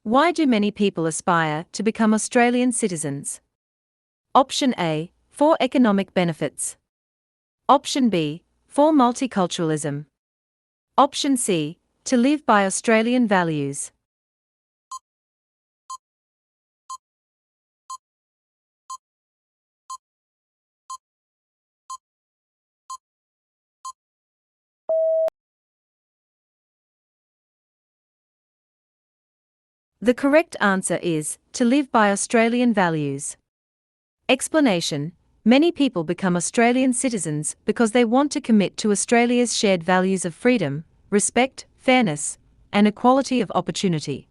Why do many people aspire to become Australian citizens? Option A, for economic benefits. Option B, for multiculturalism. Option C, to live by Australian values. The correct answer is, to live by Australian values. Explanation: many people become Australian citizens because they want to commit to Australia's shared values of freedom, respect, fairness, and equality of opportunity.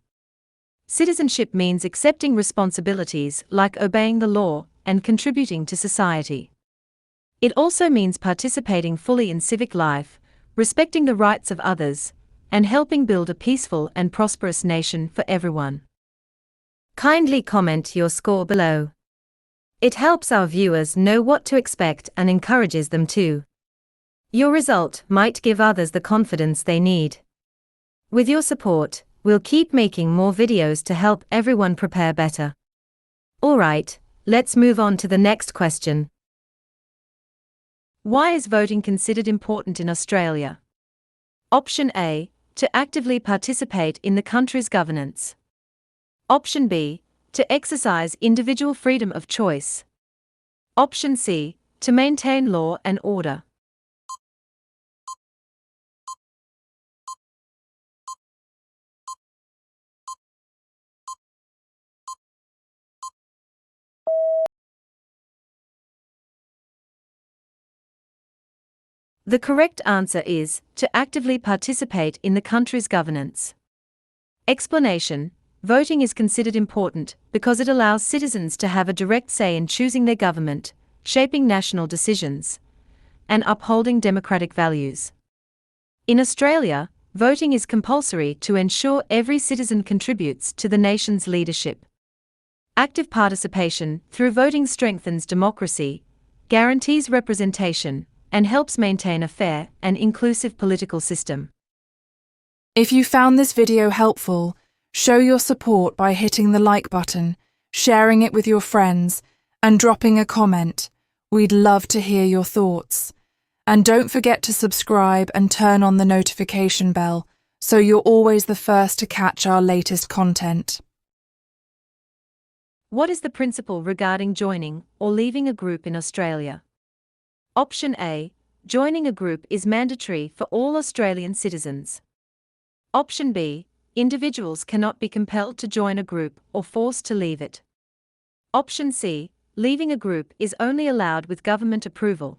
Citizenship means accepting responsibilities like obeying the law and contributing to society. It also means participating fully in civic life, respecting the rights of others, and helping build a peaceful and prosperous nation for everyone. Kindly comment your score below. It helps our viewers know what to expect and encourages them to. Your result might give others the confidence they need. With your support, we'll keep making more videos to help everyone prepare better. Alright, let's move on to the next question. Why is voting considered important in Australia? Option A, to actively participate in the country's governance. Option B, to exercise individual freedom of choice. Option C, to maintain law and order. The correct answer is, to actively participate in the country's governance. Explanation: voting is considered important because it allows citizens to have a direct say in choosing their government, shaping national decisions, and upholding democratic values. In Australia, voting is compulsory to ensure every citizen contributes to the nation's leadership. Active participation through voting strengthens democracy, guarantees representation, and helps maintain a fair and inclusive political system. If you found this video helpful, show your support by hitting the like button, sharing it with your friends, and dropping a comment. We'd love to hear your thoughts. And don't forget to subscribe and turn on the notification bell so you're always the first to catch our latest content. What is the principle regarding joining or leaving a group in Australia? Option A, joining a group is mandatory for all Australian citizens. Option B, individuals cannot be compelled to join a group or forced to leave it. Option C, leaving a group is only allowed with government approval.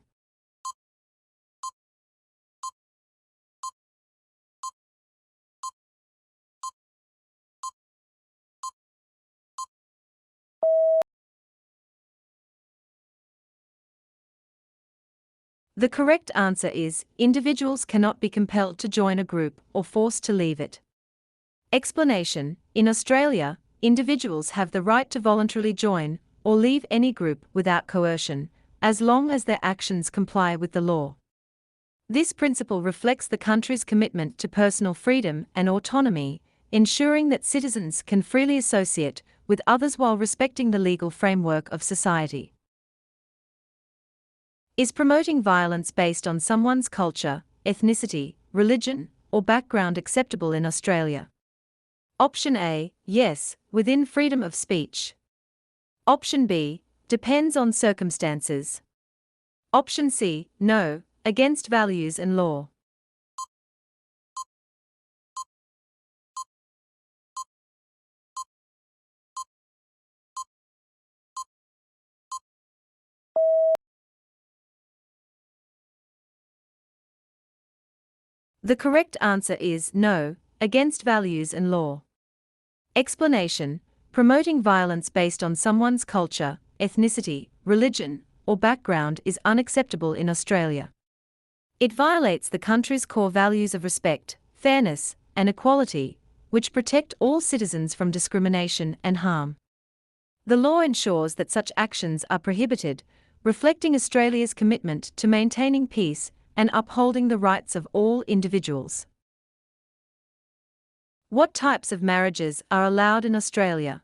The correct answer is, individuals cannot be compelled to join a group or forced to leave it. Explanation: in Australia, individuals have the right to voluntarily join or leave any group without coercion, as long as their actions comply with the law. This principle reflects the country's commitment to personal freedom and autonomy, ensuring that citizens can freely associate with others while respecting the legal framework of society. Is promoting violence based on someone's culture, ethnicity, religion, or background acceptable in Australia? Option A, yes, within freedom of speech. Option B, depends on circumstances. Option C, no, against values and law. The correct answer is no, against values and law. Explanation: promoting violence based on someone's culture, ethnicity, religion, or background is unacceptable in Australia. It violates the country's core values of respect, fairness, and equality, which protect all citizens from discrimination and harm. The law ensures that such actions are prohibited, reflecting Australia's commitment to maintaining peace and upholding the rights of all individuals. What types of marriages are allowed in Australia?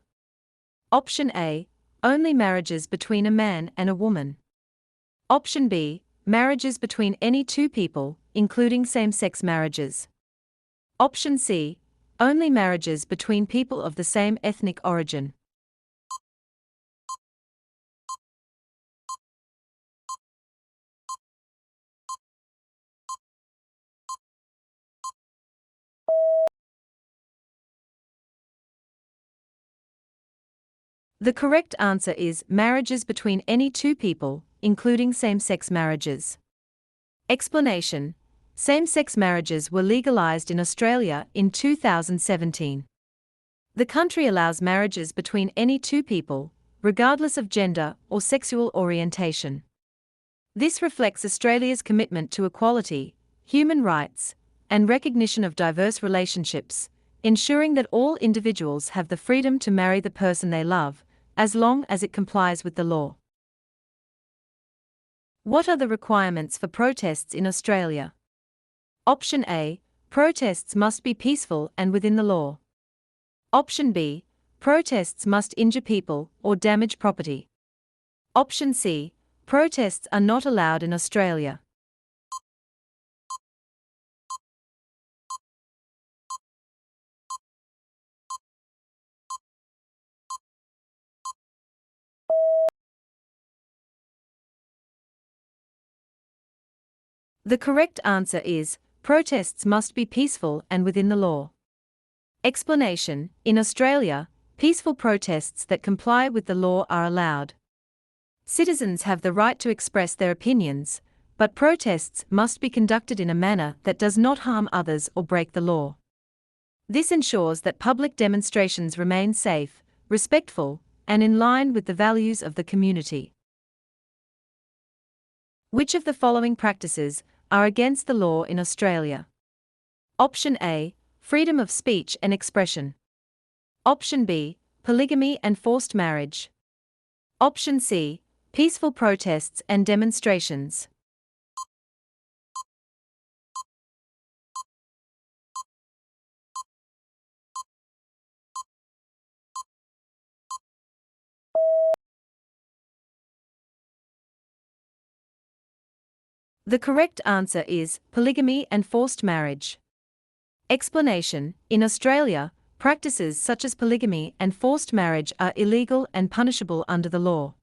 Option A. Only marriages between a man and a woman. Option B. Marriages between any two people, including same-sex marriages. Option C. Only marriages between people of the same ethnic origin. The correct answer is marriages between any two people, including same-sex marriages. Explanation: same-sex marriages were legalized in Australia in 2017. The country allows marriages between any two people, regardless of gender or sexual orientation. This reflects Australia's commitment to equality, human rights, and recognition of diverse relationships, ensuring that all individuals have the freedom to marry the person they love, as long as it complies with the law. What are the requirements for protests in Australia? Option A. Protests must be peaceful and within the law. Option B. Protests must injure people or damage property. Option C. Protests are not allowed in Australia. The correct answer is, protests must be peaceful and within the law. Explanation: in Australia, peaceful protests that comply with the law are allowed. Citizens have the right to express their opinions, but protests must be conducted in a manner that does not harm others or break the law. This ensures that public demonstrations remain safe, respectful, and in line with the values of the community. Which of the following practices are against the law in Australia? Option A. Freedom of speech and expression. Option B. Polygamy and forced marriage. Option C. Peaceful protests and demonstrations. The correct answer is polygamy and forced marriage. Explanation: in Australia, practices such as polygamy and forced marriage are illegal and punishable under the law.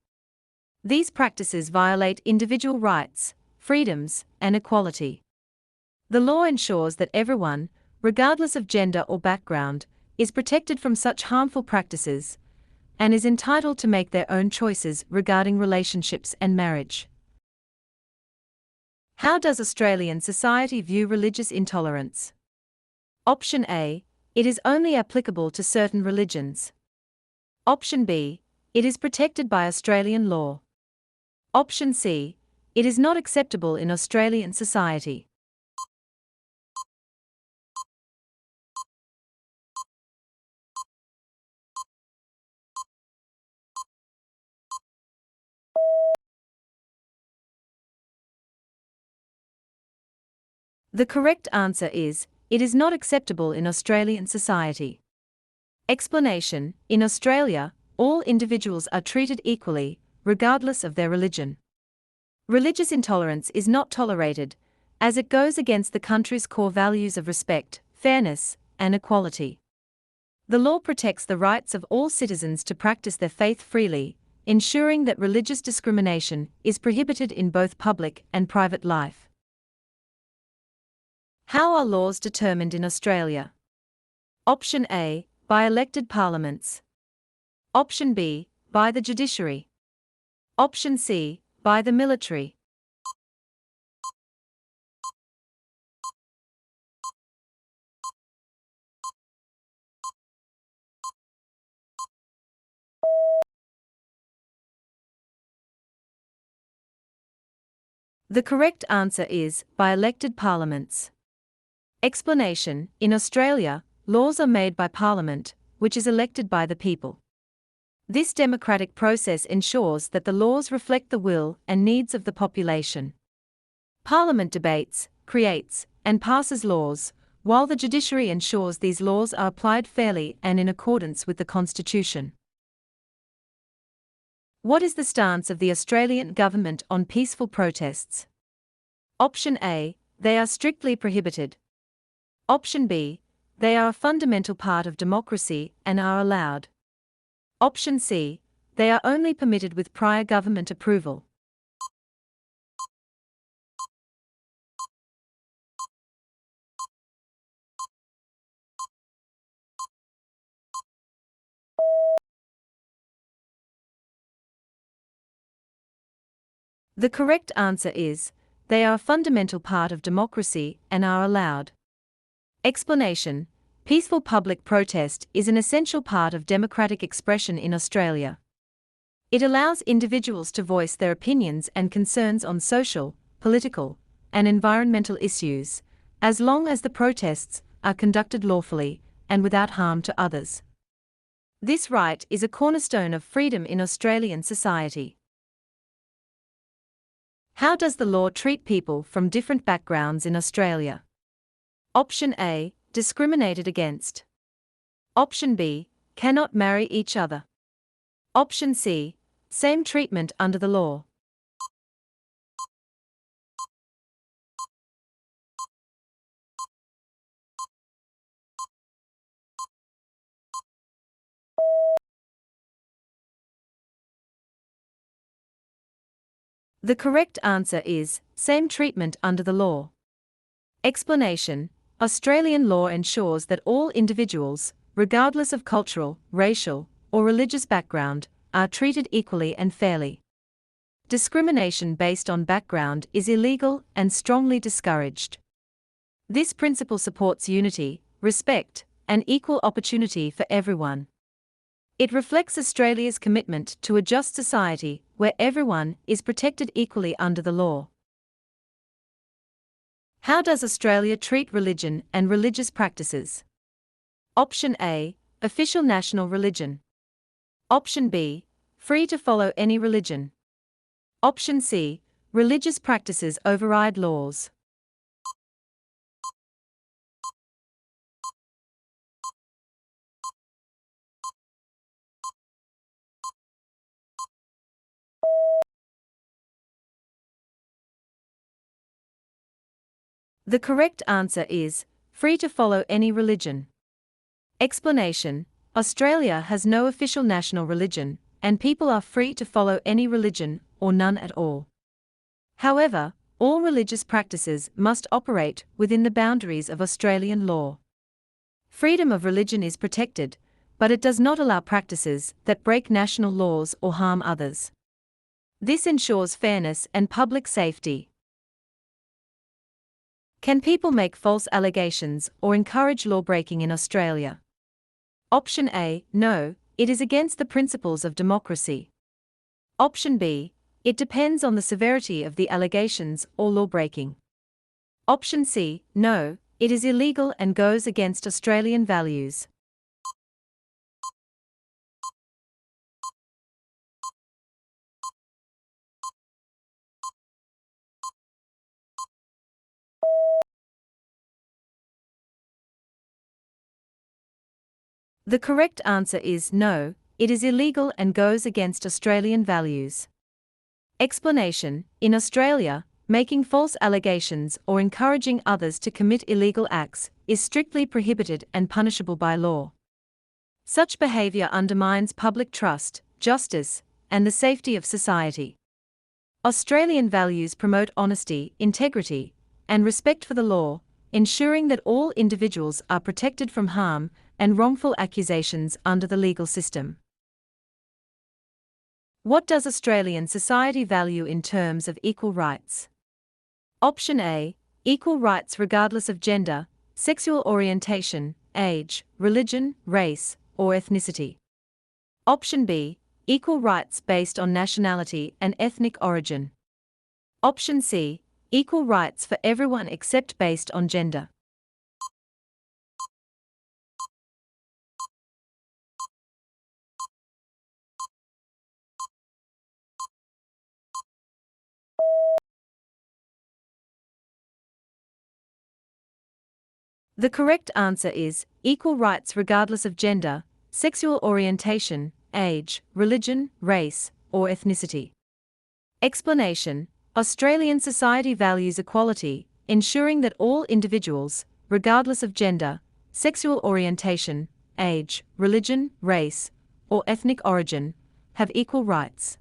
These practices violate individual rights, freedoms, and equality. The law ensures that everyone, regardless of gender or background, is protected from such harmful practices and is entitled to make their own choices regarding relationships and marriage. How does Australian society view religious intolerance? Option A. It is only applicable to certain religions. Option B. It is protected by Australian law. Option C. It is not acceptable in Australian society. The correct answer is, it is not acceptable in Australian society. Explanation: in Australia, all individuals are treated equally, regardless of their religion. Religious intolerance is not tolerated, as it goes against the country's core values of respect, fairness, and equality. The law protects the rights of all citizens to practice their faith freely, ensuring that religious discrimination is prohibited in both public and private life. How are laws determined in Australia? Option A. By elected parliaments. Option B. By the judiciary. Option C. By the military. The correct answer is by elected parliaments. Explanation: in Australia, laws are made by Parliament, which is elected by the people. This democratic process ensures that the laws reflect the will and needs of the population. Parliament debates, creates, and passes laws, while the judiciary ensures these laws are applied fairly and in accordance with the Constitution. What is the stance of the Australian government on peaceful protests? Option A, they are strictly prohibited. Option B, they are a fundamental part of democracy and are allowed. Option C, they are only permitted with prior government approval. The correct answer is, they are a fundamental part of democracy and are allowed. Explanation: peaceful public protest is an essential part of democratic expression in Australia. It allows individuals to voice their opinions and concerns on social, political, and environmental issues, as long as the protests are conducted lawfully and without harm to others. This right is a cornerstone of freedom in Australian society. How does the law treat people from different backgrounds in Australia? Option A, discriminated against. Option B, cannot marry each other. Option C, same treatment under the law. The correct answer is, same treatment under the law. Explanation: Australian law ensures that all individuals, regardless of cultural, racial, or religious background, are treated equally and fairly. Discrimination based on background is illegal and strongly discouraged. This principle supports unity, respect, and equal opportunity for everyone. It reflects Australia's commitment to a just society where everyone is protected equally under the law. How does Australia treat religion and religious practices? Option A, official national religion. Option B, free to follow any religion. Option C, religious practices override laws. The correct answer is, free to follow any religion. Explanation: Australia has no official national religion, and people are free to follow any religion, or none at all. However, all religious practices must operate within the boundaries of Australian law. Freedom of religion is protected, but it does not allow practices that break national laws or harm others. This ensures fairness and public safety. Can people make false allegations or encourage lawbreaking in Australia? Option A, no, it is against the principles of democracy. Option B, it depends on the severity of the allegations or lawbreaking. Option C, no, it is illegal and goes against Australian values. The correct answer is no, it is illegal and goes against Australian values. Explanation: in Australia, making false allegations or encouraging others to commit illegal acts is strictly prohibited and punishable by law. Such behavior undermines public trust, justice, and the safety of society. Australian values promote honesty, integrity, and respect for the law, ensuring that all individuals are protected from harm and wrongful accusations under the legal system. What does Australian society value in terms of equal rights? Option A, equal rights regardless of gender, sexual orientation, age, religion, race, or ethnicity. Option B, equal rights based on nationality and ethnic origin. Option C, equal rights for everyone except based on gender. The correct answer is equal rights regardless of gender, sexual orientation, age, religion, race, or ethnicity. Explanation: Australian society values equality, ensuring that all individuals, regardless of gender, sexual orientation, age, religion, race, or ethnic origin, have equal rights.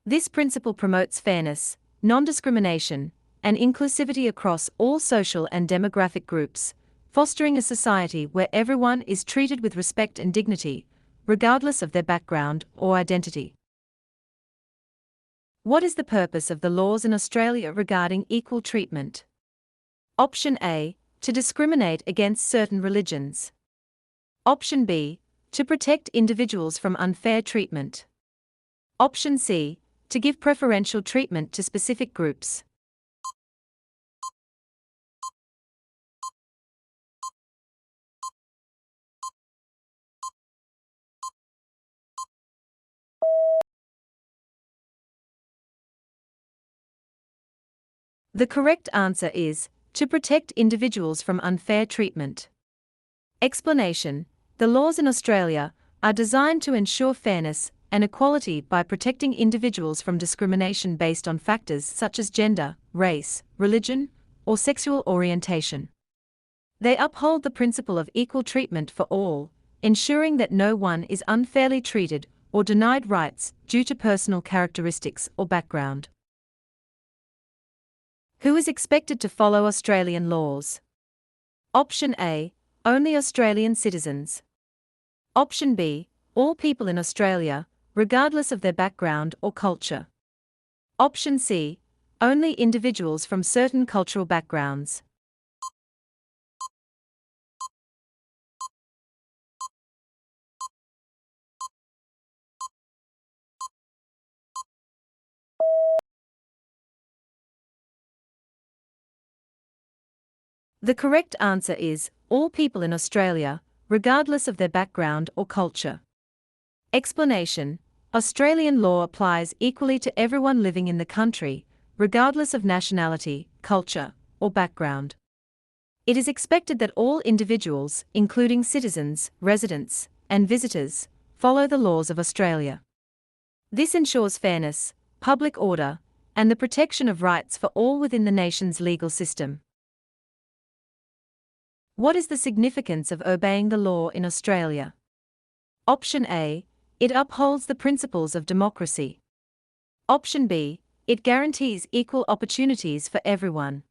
This principle promotes fairness, non-discrimination, and inclusivity across all social and demographic groups, fostering a society where everyone is treated with respect and dignity, regardless of their background or identity. What is the purpose of the laws in Australia regarding equal treatment? Option A: to discriminate against certain religions. Option B: to protect individuals from unfair treatment. Option C: to give preferential treatment to specific groups. The correct answer is to protect individuals from unfair treatment. Explanation: the laws in Australia are designed to ensure fairness and equality by protecting individuals from discrimination based on factors such as gender, race, religion, or sexual orientation. They uphold the principle of equal treatment for all, ensuring that no one is unfairly treated or denied rights due to personal characteristics or background. Who is expected to follow Australian laws? Option A: only Australian citizens. Option B: all people in Australia, regardless of their background or culture. Option C: only individuals from certain cultural backgrounds. The correct answer is all people in Australia, regardless of their background or culture. Explanation: Australian law applies equally to everyone living in the country, regardless of nationality, culture, or background. It is expected that all individuals, including citizens, residents, and visitors, follow the laws of Australia. This ensures fairness, public order, and the protection of rights for all within the nation's legal system. What is the significance of obeying the law in Australia? Option A: it upholds the principles of democracy. Option B: it guarantees equal opportunities for everyone.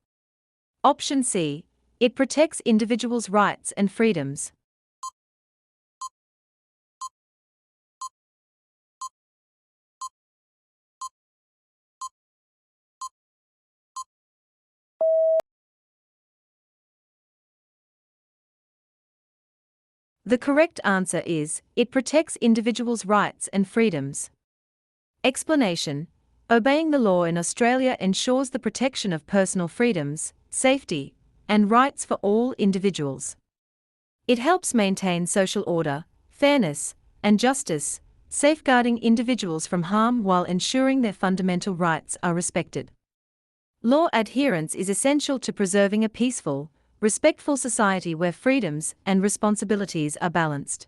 Option C: it protects individuals' rights and freedoms. The correct answer is, it protects individuals' rights and freedoms. Explanation: obeying the law in Australia ensures the protection of personal freedoms, safety, and rights for all individuals. It helps maintain social order, fairness, and justice, safeguarding individuals from harm while ensuring their fundamental rights are respected. Law adherence is essential to preserving a peaceful, respectful society where freedoms and responsibilities are balanced.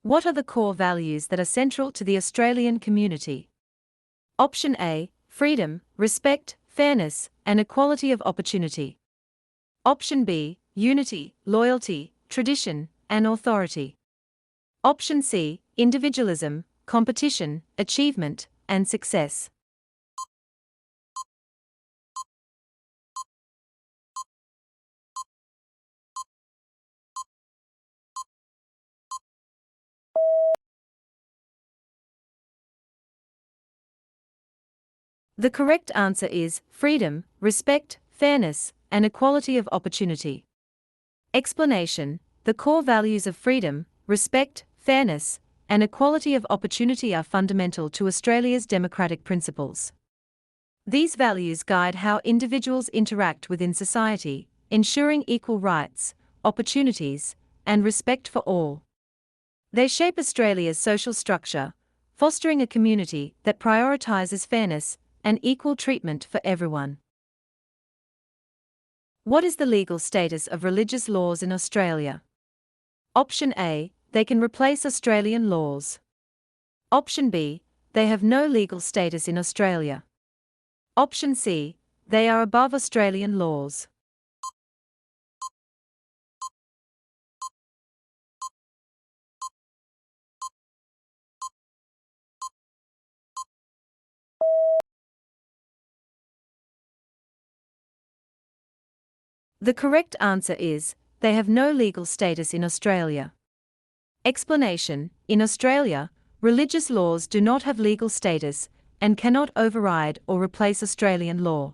What are the core values that are central to the Australian community? Option A: freedom, respect, fairness, and equality of opportunity. Option B: unity, loyalty, tradition, and authority. Option C: individualism, competition, achievement, and success. The correct answer is freedom, respect, fairness, and equality of opportunity. Explanation: the core values of freedom, respect, fairness, and equality of opportunity are fundamental to Australia's democratic principles. These values guide how individuals interact within society, ensuring equal rights, opportunities, and respect for all. They shape Australia's social structure, fostering a community that prioritises fairness and equal treatment for everyone. What is the legal status of religious laws in Australia? Option A, they can replace Australian laws. Option B, they have no legal status in Australia. Option C, they are above Australian laws. The correct answer is, they have no legal status in Australia. Explanation: in Australia, religious laws do not have legal status and cannot override or replace Australian law.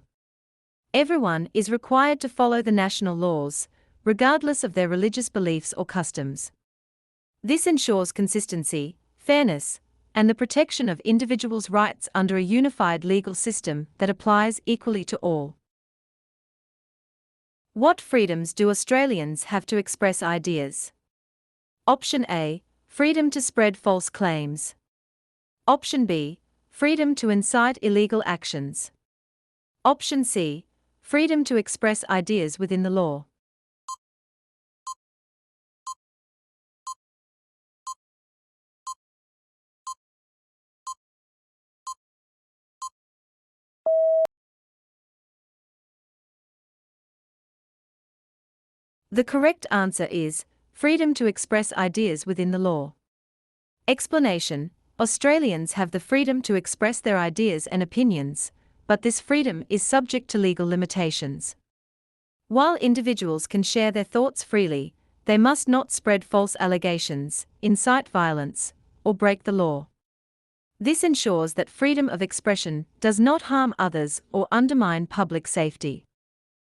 Everyone is required to follow the national laws, regardless of their religious beliefs or customs. This ensures consistency, fairness, and the protection of individuals' rights under a unified legal system that applies equally to all. What freedoms do Australians have to express ideas? Option A, freedom to spread false claims. Option B, freedom to incite illegal actions. Option C, freedom to express ideas within the law. The correct answer is, freedom to express ideas within the law. Explanation: Australians have the freedom to express their ideas and opinions, but this freedom is subject to legal limitations. While individuals can share their thoughts freely, they must not spread false allegations, incite violence, or break the law. This ensures that freedom of expression does not harm others or undermine public safety.